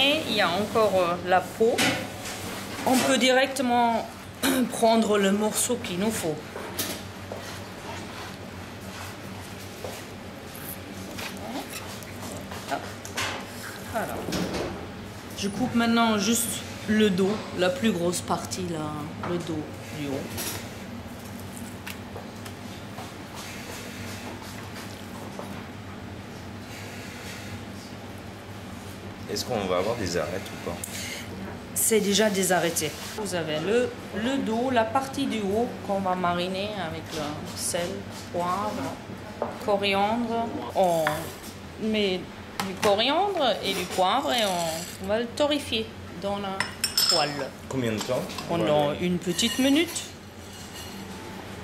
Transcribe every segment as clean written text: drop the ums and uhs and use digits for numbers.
mariné, il y a encore la peau. On peut directement prendre le morceau qu'il nous faut. Voilà. Je coupe maintenant juste le dos, la plus grosse partie là, le dos du haut. Est-ce qu'on va avoir des arêtes ou pas? C'est déjà désarrêté. Vous avez le dos, la partie du haut qu'on va mariner avec le sel, poivre, coriandre. On met du coriandre et du poivre et on va le torréfier dans la poêle. Combien de temps? Pendant une petite minute,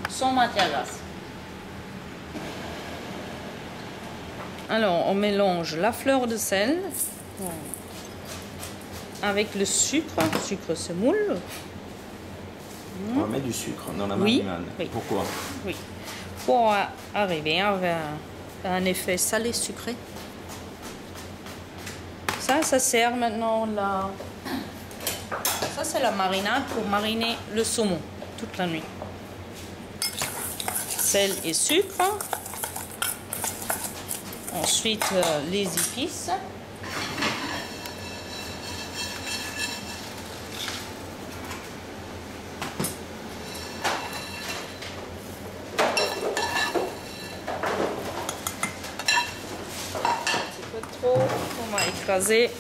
sans matière grasse. Alors, on mélange la fleur de sel avec le sucre. Le sucre semoule. On va mettre du sucre dans la Oui, marinade. oui. Pourquoi? Oui, pour arriver à un effet salé-sucré. Ça sert maintenant la... Ça, c'est la marinade pour mariner le saumon toute la nuit. Sel et sucre. Ensuite, les épices. On va écraser.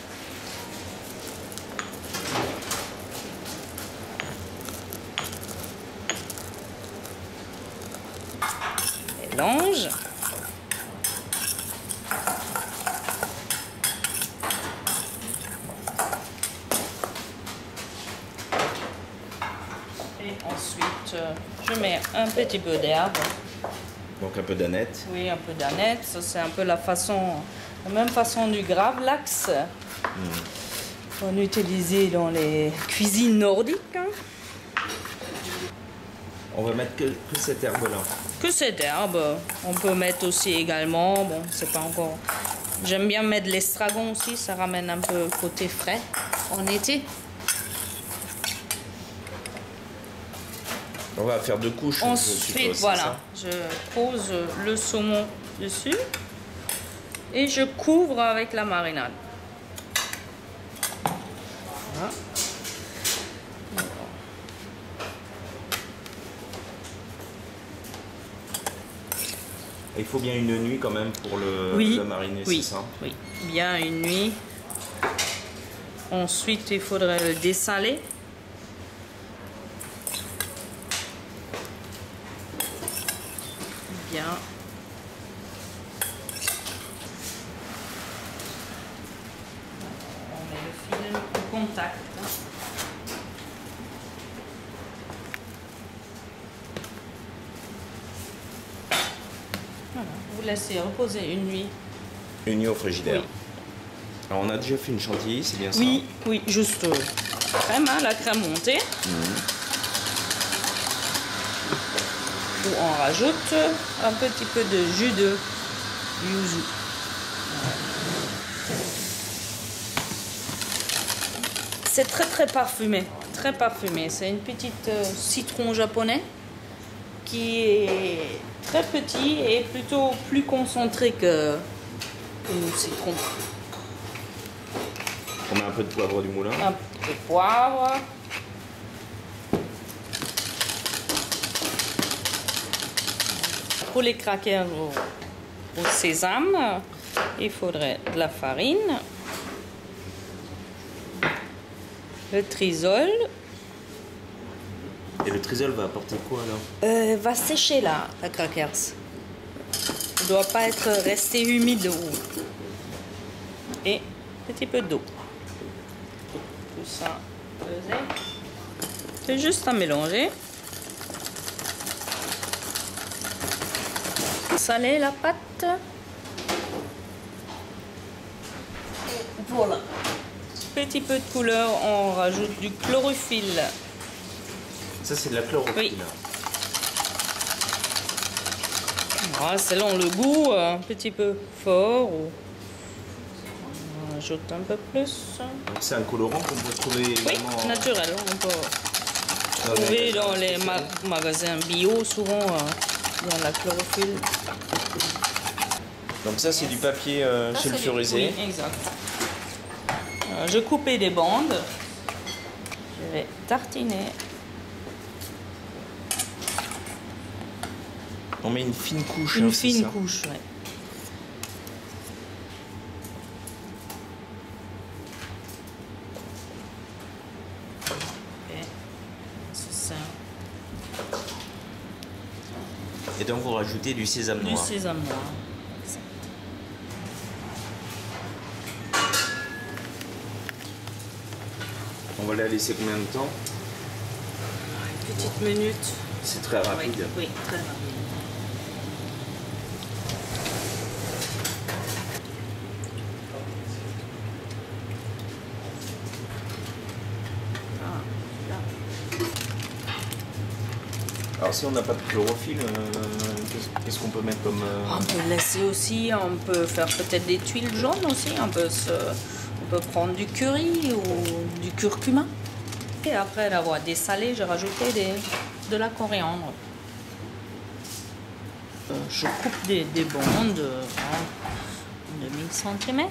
Mélange. Et ensuite, je mets un petit peu d'herbe. Donc un peu d'aneth. Oui, un peu d'aneth. Ça, c'est un peu la même façon du gravlax qu'on utilisait dans les cuisines nordiques. Hein. On va mettre que cette herbe-là. Que cette herbe. On peut mettre aussi également, bon, c'est pas encore... J'aime bien mettre l'estragon aussi, ça ramène un peu côté frais en été. On va faire 2 couches. Ensuite, voilà, je pose le saumon dessus et je couvre avec la marinade. Voilà. Il faut bien une nuit quand même pour le mariner, oui, c'est ça? Oui, bien une nuit. Ensuite, il faudrait le dessaler. Bien. On met le film au contact. Voilà, vous laissez reposer une nuit. Une nuit au frigidaire. Oui. Alors on a déjà fait une chantilly, c'est bien ça? Oui, oui, juste crème, hein, la crème montée. Où on rajoute un petit peu de jus de yuzu. C'est très parfumé, très parfumé. C'est une petite citron japonais qui est très petit et plutôt plus concentré que le citron. On met un peu de poivre du moulin. Un peu de poivre. Pour les crackers au sésame, il faudrait de la farine, le trisol. Et le trisol va apporter quoi alors? Va sécher la crackers. Il ne doit pas être resté humide. Et un petit peu d'eau. Tout ça pesé. C'est juste à mélanger. Saler la pâte. Voilà. Petit peu de couleur, on rajoute du chlorophylle. Ça c'est de la chlorophylle. Oui. Voilà, selon le goût, un petit peu fort. Ou... rajoute un peu plus. C'est un colorant qu'on peut trouver également... Oui, naturel. On peut trouver dans les magasins bio, souvent dans la chlorophylle. Donc ça, c'est du papier sulfurisé. Oui, exact. Je coupais des bandes. Je vais tartiner. On met une fine couche. Une fine couche, oui. C'est ça. Et donc vous rajoutez du sésame noir. Du sésame noir. On va la laisser combien de temps? Une petite minute. C'est très rapide. Oui, très rapide. Alors si on n'a pas de chlorophylle, qu'est-ce qu'on peut mettre comme... On peut laisser aussi, on peut faire peut-être des tuiles jaunes aussi, on peut prendre du curry ou du curcuma. Et après l'avoir dessalé, j'ai rajouté de la coriandre. Je coupe des bandes de 1000 cm.